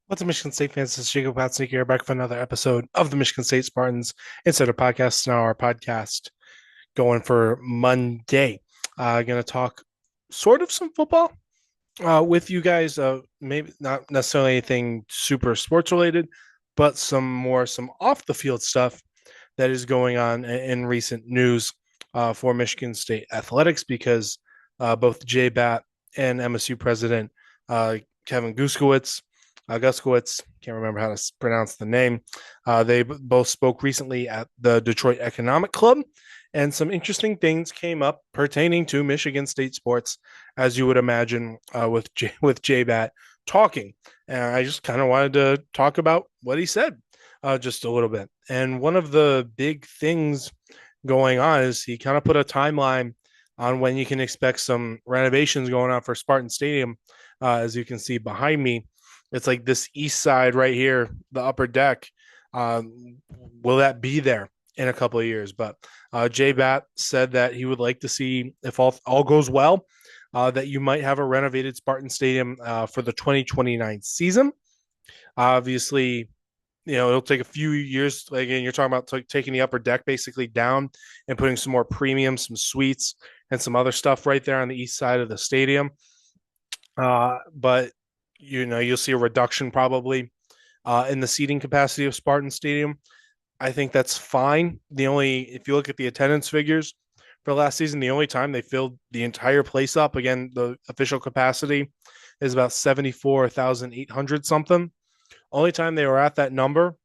What's up, Michigan State fans? This is Jacob Patsnik here, back for another episode of the Michigan State Spartans Insider Podcast. Now, our podcast going for Monday. Going to talk sort of some football with you guys. Maybe not necessarily anything super sports related, but some off the field stuff that is going on in recent news for Michigan State athletics because both Jay Batt and MSU president Kevin Guskowitz, can't remember how to pronounce the name. They both spoke recently at the Detroit Economic Club, and some interesting things came up pertaining to Michigan State sports, as you would imagine, with Jay Batt talking. And I just kind of wanted to talk about what he said just a little bit. And one of the big things going on is he kind of put a timeline on when you can expect some renovations going on for Spartan Stadium. As you can see behind me, it's like this east side right here, the upper deck. Will that be there in a couple of years? But Jay Batt said that he would like to see, if all goes well, that you might have a renovated Spartan Stadium for the 2029 season. Obviously, it'll take a few years. Again, you're talking about taking the upper deck basically down and putting some more premium, some suites, and some other stuff right there on the east side of the stadium. But you'll see a reduction probably in the seating capacity of Spartan Stadium. I think that's fine. If you look at the attendance figures for last season, the only time they filled the entire place up, again, the official capacity is about 74,800 something. Only time they were at that number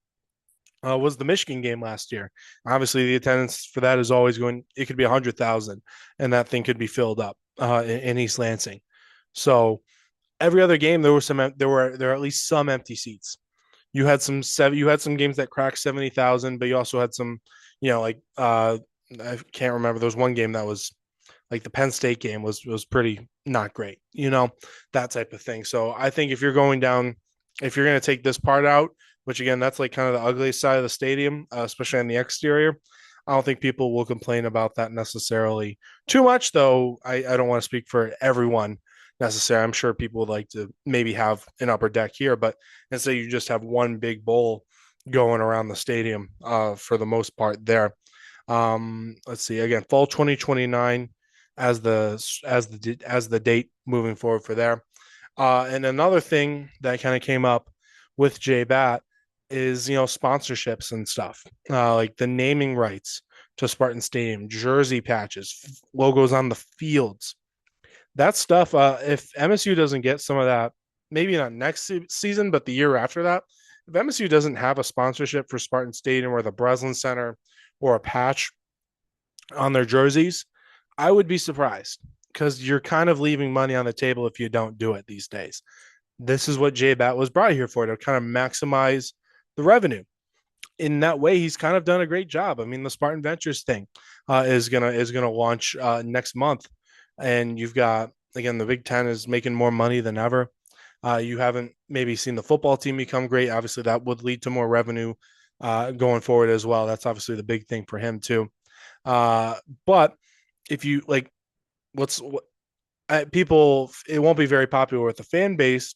was the Michigan game last year. Obviously, the attendance for that is always going. It could be 100,000, and that thing could be filled up in East Lansing. So every other game there were at least some empty seats. You had some games that cracked 70,000, but you also had some, I can't remember. There was one game that was like the Penn State game was pretty not great, that type of thing. So I think if you're going to take this part out, which again, that's like kind of the ugliest side of the stadium, especially on the exterior. I don't think people will complain about that necessarily too much, though. I don't want to speak for everyone necessarily. I'm sure people would like to maybe have an upper deck here, but instead you just have one big bowl going around the stadium for the most part there. Let's see again, fall 2029 as the date moving forward for there. And another thing that kind of came up with J Bat is sponsorships and stuff, like the naming rights to Spartan Stadium, jersey patches, logos on the fields, that stuff. If MSU doesn't get some of that, maybe not next season, but the year after that, if MSU doesn't have a sponsorship for Spartan Stadium or the Breslin Center or a patch on their jerseys, I would be surprised because you're kind of leaving money on the table if you don't do it these days. This is what J Bat was brought here for, to kind of maximize the revenue. In that way, he's kind of done a great job. I mean, the Spartan Ventures thing is gonna launch next month, and you've got, again, the Big Ten is making more money than ever. You haven't maybe seen the football team become great. Obviously, that would lead to more revenue going forward as well. That's obviously the big thing for him too. But if you like, what's what, people, it won't be very popular with the fan base,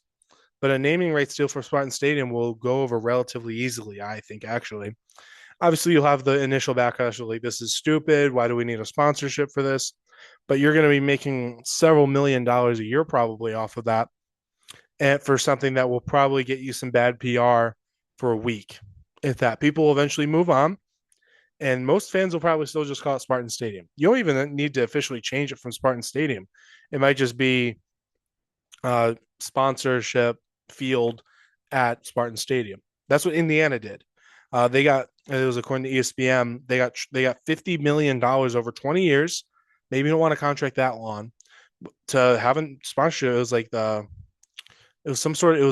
but a naming rights deal for Spartan Stadium will go over relatively easily, I think, actually. Obviously, you'll have the initial backlash of like, this is stupid. Why do we need a sponsorship for this? But you're going to be making several $1 million a year probably off of that, and for something that will probably get you some bad PR for a week. If that, people will eventually move on, and most fans will probably still just call it Spartan Stadium. You don't even need to officially change it from Spartan Stadium. It might just be sponsorship field at Spartan Stadium. That's what Indiana did. They got, it was according to ESPN, they got $50 million over 20 years. Maybe you don't want a contract that long to have a sponsorship. It was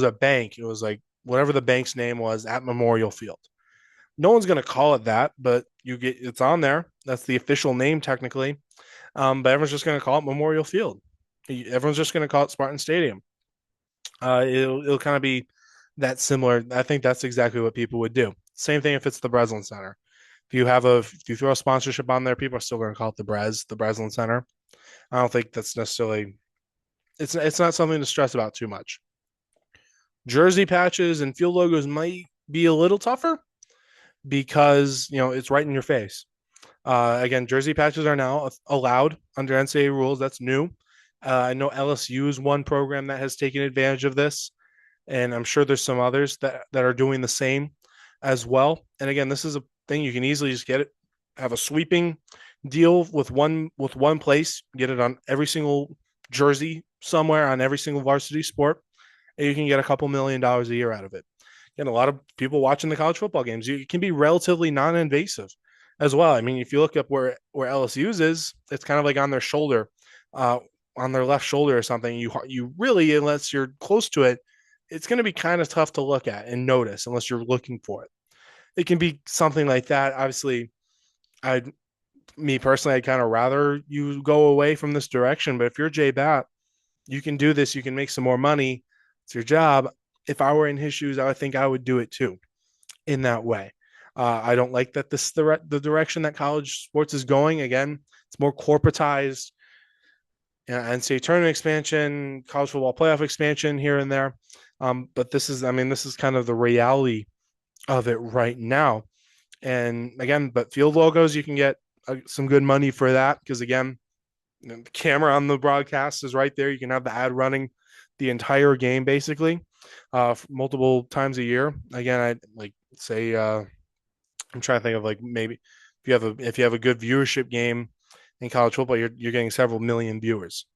a bank. It was like whatever the bank's name was at Memorial Field. No one's gonna call it that, but it's on there. That's the official name technically. But everyone's just gonna call it Memorial Field. Everyone's just gonna call it Spartan Stadium. It'll kind of be that similar. I think that's exactly what people would do. Same thing if it's the Breslin Center. If you throw a sponsorship on there, people are still going to call it the Breslin Center. I don't think that's necessarily, it's not something to stress about too much. Jersey patches and field logos might be a little tougher because it's right in your face. Again, jersey patches are now allowed under NCAA rules. That's new. I know LSU is one program that has taken advantage of this, and I'm sure there's some others that are doing the same as well. And again, this is a thing you can easily just get it, have a sweeping deal with one place, get it on every single jersey somewhere on every single varsity sport, and you can get a couple $1 million a year out of it. And a lot of people watching the college football games, it can be relatively non-invasive as well. I mean, if you look up where LSU's is, it's kind of like on their shoulder, uh, on their left shoulder or something. You really, unless you're close to it, it's going to be kind of tough to look at and notice unless you're looking for it. It can be something like that. Obviously, I, me personally, I'd kind of rather you go away from this direction. But if you're Jay Batt, you can do this. You can make some more money. It's your job. If I were in his shoes, I would think I would do it too in that way. I don't like that this is the direction that college sports is going. Again, it's more corporatized. NCAA tournament expansion, college football playoff expansion here and there. But this is kind of the reality of it right now. And again, but field logos, you can get some good money for that because again, the camera on the broadcast is right there. You can have the ad running the entire game basically, multiple times a year. Again, I like say I'm trying to think of like maybe if you have a good viewership game in college football, you're getting several million viewers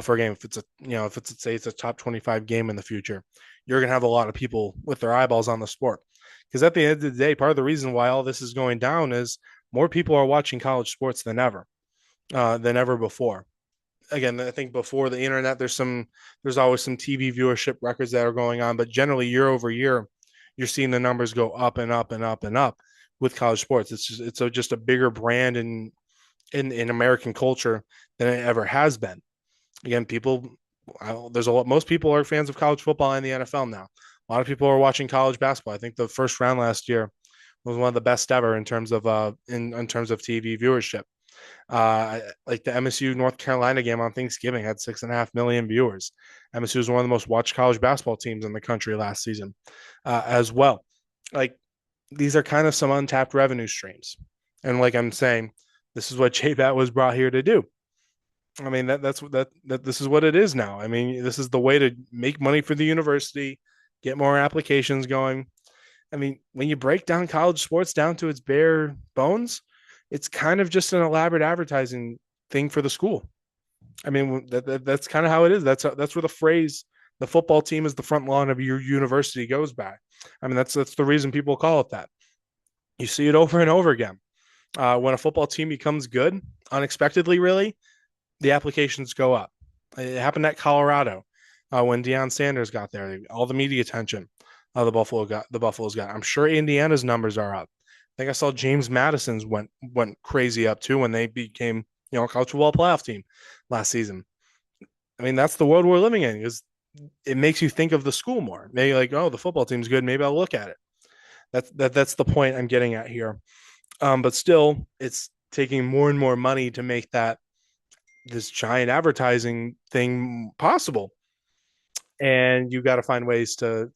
for a game. If it's say it's a top 25 game in the future, you're gonna have a lot of people with their eyeballs on the sport. Because at the end of the day, part of the reason why all this is going down is more people are watching college sports than ever before. Again, I think before the internet, there's always some TV viewership records that are going on, but generally year over year, you're seeing the numbers go up and up and up and up with college sports. It's just a bigger brand in American culture than it ever has been. Again, there's a lot. Most people are fans of college football and the NFL now. A lot of people are watching college basketball. I think the first round last year was one of the best ever in terms of in terms of TV viewership. Like the MSU North Carolina game on Thanksgiving had 6.5 million viewers. MSU was one of the most watched college basketball teams in the country last season, as well. Like these are kind of some untapped revenue streams, and like I'm saying, this is what JBat was brought here to do. I mean that this is what it is now. I mean this is the way to make money for the university, get more applications going. I mean, when you break down college sports down to its bare bones, it's kind of just an elaborate advertising thing for the school. I mean, that's kind of how it is. That's where the phrase "the football team is the front lawn of your university" goes back. I mean, that's the reason people call it that. You see it over and over again. When a football team becomes good, unexpectedly, really, the applications go up. It happened at Colorado when Deion Sanders got there. All the media attention the Buffaloes got. I'm sure Indiana's numbers are up. I think I saw James Madison's went crazy up too when they became a college football playoff team last season. I mean, that's the world we're living in because it makes you think of the school more. Maybe like, oh, the football team's good. Maybe I'll look at it. That's the point I'm getting at here. But still, it's taking more and more money to make this giant advertising thing possible, and you got to find ways to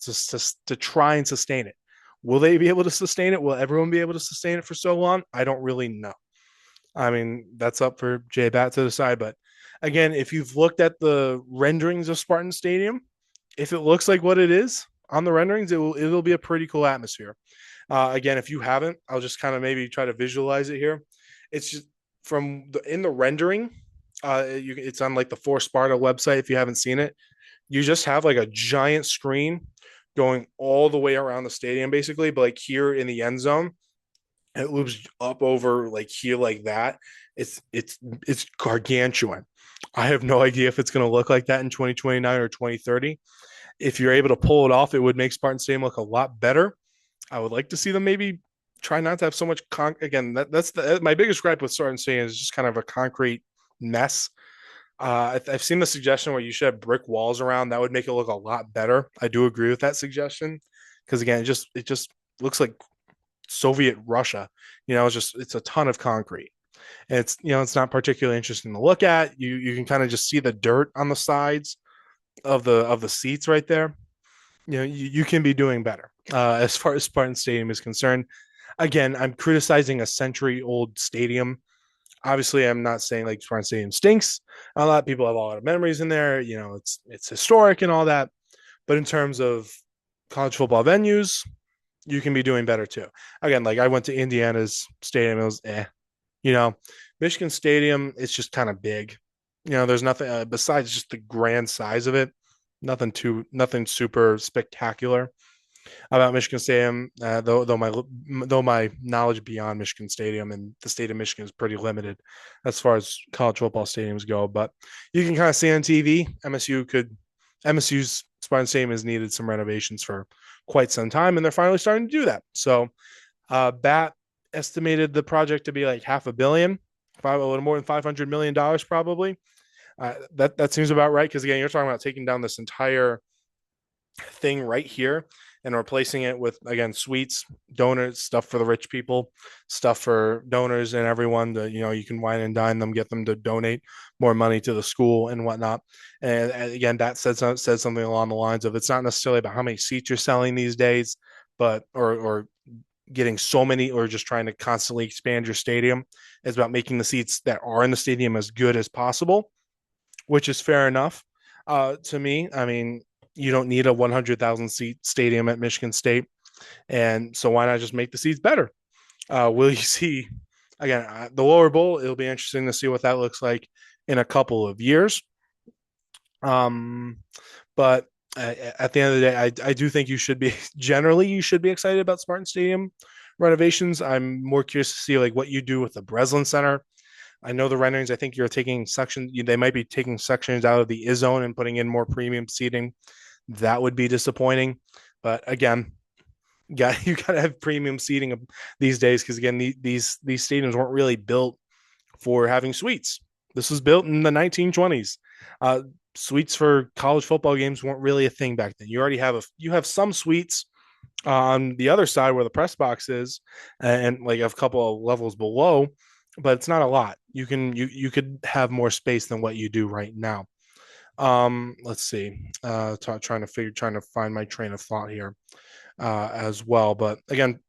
try and sustain it. Will they be able to sustain it? Will everyone be able to sustain it for so long? I don't really know. I mean, that's up for Jay Batt to decide. But again, if you've looked at the renderings of Spartan Stadium, if it looks like what it is on the renderings, it'll be a pretty cool atmosphere. Again, if you haven't, I'll just kind of maybe try to visualize it here. It's just in the rendering. It's on like the For Sparta website. If you haven't seen it, you just have like a giant screen going all the way around the stadium, basically. But like here in the end zone, it loops up over like here like that. It's gargantuan. I have no idea if it's going to look like that in 2029 or 2030. If you're able to pull it off, it would make Spartan Stadium look a lot better. I would like to see them maybe try not to have so much again. That's my biggest gripe with Spartan Stadium is just kind of a concrete mess. I've seen the suggestion where you should have brick walls around. That would make it look a lot better. I do agree with that suggestion because again, it just looks like Soviet Russia. It's a ton of concrete. And it's not particularly interesting to look at. You can kind of just see the dirt on the sides of the seats right there. you can be doing better as far as Spartan Stadium is concerned. Again, I'm criticizing a century old stadium. Obviously, I'm not saying like Spartan Stadium stinks. A lot of people have a lot of memories in there. It's historic and all that. But in terms of college football venues, you can be doing better too. Again, like I went to Indiana's stadium, it was you know, Michigan Stadium, it's just kind of big. There's nothing besides just the grand size of it. Nothing super spectacular about Michigan Stadium. Though my knowledge beyond Michigan Stadium and the state of Michigan is pretty limited as far as college football stadiums go. But you can kind of see on TV, MSU's Spartan Stadium has needed some renovations for quite some time, and they're finally starting to do that. So, Batt estimated the project to be like half a billion, a little more than $500 million, probably. That seems about right because again, you're talking about taking down this entire thing right here and replacing it with again suites, donors, stuff for the rich people, stuff for donors and everyone to you can wine and dine them, get them to donate more money to the school and whatnot. And again, that says something along the lines of it's not necessarily about how many seats you're selling these days, but or getting so many or just trying to constantly expand your stadium. It's about making the seats that are in the stadium as good as possible, which is fair enough to me. I mean, you don't need a 100,000 seat stadium at Michigan State. And so why not just make the seats better? Will you see, again, the lower bowl? It'll be interesting to see what that looks like in a couple of years. Um, but at the end of the day, I do think you should be excited about Spartan Stadium renovations. I'm more curious to see like what you do with the Breslin Center. I know the renderings. I think you're taking sections. They might be taking sections out of the zone and putting in more premium seating. That would be disappointing. But again, you got to have premium seating these days because again, these stadiums weren't really built for having suites. This was built in the 1920s. Uh, Suites for college football games weren't really a thing back then. You have some suites on the other side where the press box is, and like a couple of levels below, but it's not a lot. You could have more space than what you do right now. Let's see. Trying to find my train of thought here as well. But again,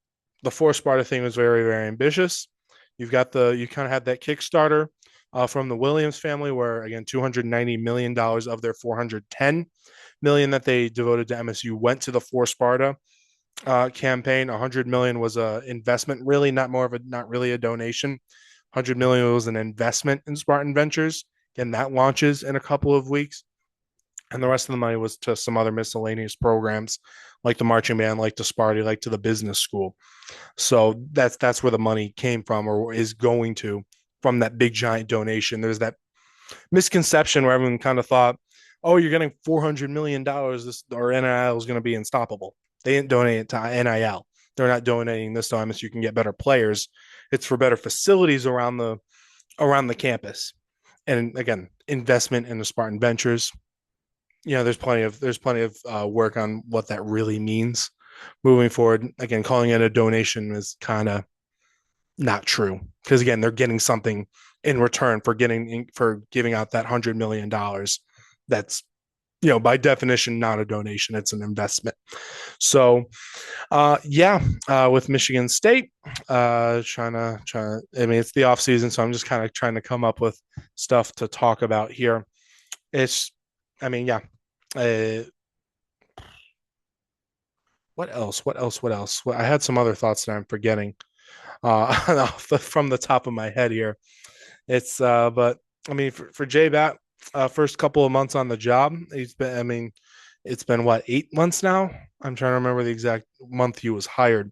the four Sparta thing was very, very ambitious. You kind of had that Kickstarter from the Williams family, where again, $290 million of their 410 million that they devoted to MSU went to the four Sparta campaign. 100 million was a investment, really not really a donation. 100 million was an investment in Spartan Ventures. Again, that launches in a couple of weeks, and the rest of the money was to some other miscellaneous programs like the marching band, like the Sparty, like to the business school. So that's where the money came from or is going to from that big giant donation. There's that misconception where everyone kind of thought, oh, you're getting $400 million, this or NIL is going to be unstoppable. They didn't donate it to NIL. They're not donating this time so you can get better players. It's for better facilities around the campus. And again, investment in the Spartan Ventures. There's plenty of work on what that really means moving forward. Again, calling it a donation is kind of not true because again, they're getting something in return for giving out that $100 million. That's by definition not a donation; it's an investment. So, with Michigan State, trying to. I mean, it's the off season, so I'm just kind of trying to come up with stuff to talk about here. It's, I mean, yeah. Uh, what else? What else? What else? Well, I had some other thoughts that I'm forgetting from the top of my head here. But I mean, for Jay Batt, first couple of months on the job, I mean, it's been what, 8 months now? I'm trying to remember the exact month he was hired.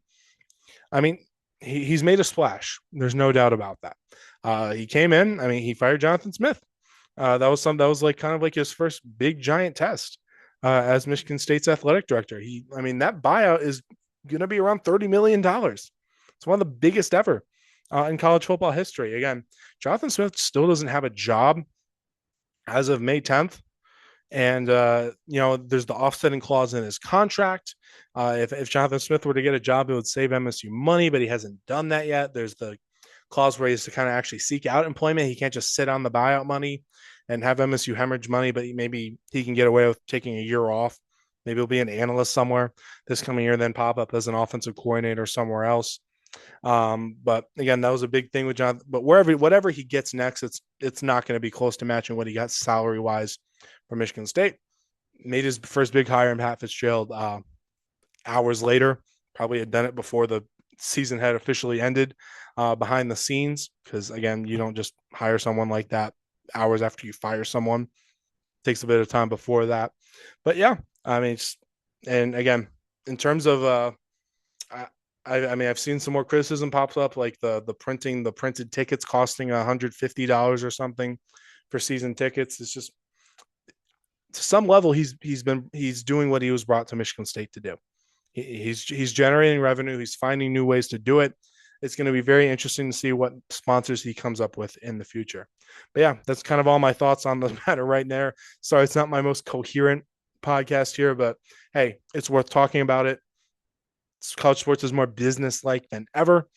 I mean, he's made a splash. There's no doubt about that. He came in. I mean, he fired Jonathan Smith. That was like kind of like his first big giant test as Michigan State's athletic director. I mean, that buyout is going to be around $30 million. It's one of the biggest ever in college football history. Again, Jonathan Smith still doesn't have a job as of May 10th. And, there's the offsetting clause in his contract. If Jonathan Smith were to get a job, it would save MSU money, but he hasn't done that yet. There's the clause where he has to kind of actually seek out employment. He can't just sit on the buyout money and have MSU hemorrhage money, but maybe he can get away with taking a year off Maybe he'll be an analyst somewhere this coming year, then pop up as an offensive coordinator somewhere else. But again, that was a big thing with John. But whatever he gets next, it's not going to be close to matching what he got salary wise for Michigan State. Made his first big hire in Pat Fitzgerald hours later. Probably had done it before the season had officially ended behind the scenes. Because again, you don't just hire someone like that hours after you fire someone. It takes a bit of time before that. But yeah, I mean, and again, in terms of I mean, I've seen some more criticism pops up, like the printed tickets costing $150 or something for season tickets. It's just to some level he's doing what he was brought to Michigan State to do. He's generating revenue. He's finding new ways to do it. It's going to be very interesting to see what sponsors he comes up with in the future. But yeah, that's kind of all my thoughts on the matter right there. Sorry, it's not my most coherent podcast here, but hey, it's worth talking about it. College sports is more business like than ever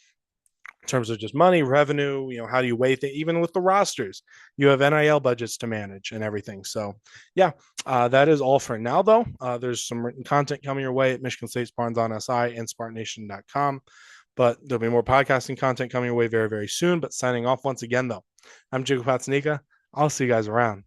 in terms of just money, revenue. How do you weigh things? Even with the rosters, you have NIL budgets to manage and everything. So, yeah, that is all for now, though. There's some written content coming your way at Michigan State Spartans on SI and SpartanNation.com. But there'll be more podcasting content coming your way very, very soon. But signing off once again, though, I'm Jacob Patsanika. I'll see you guys around.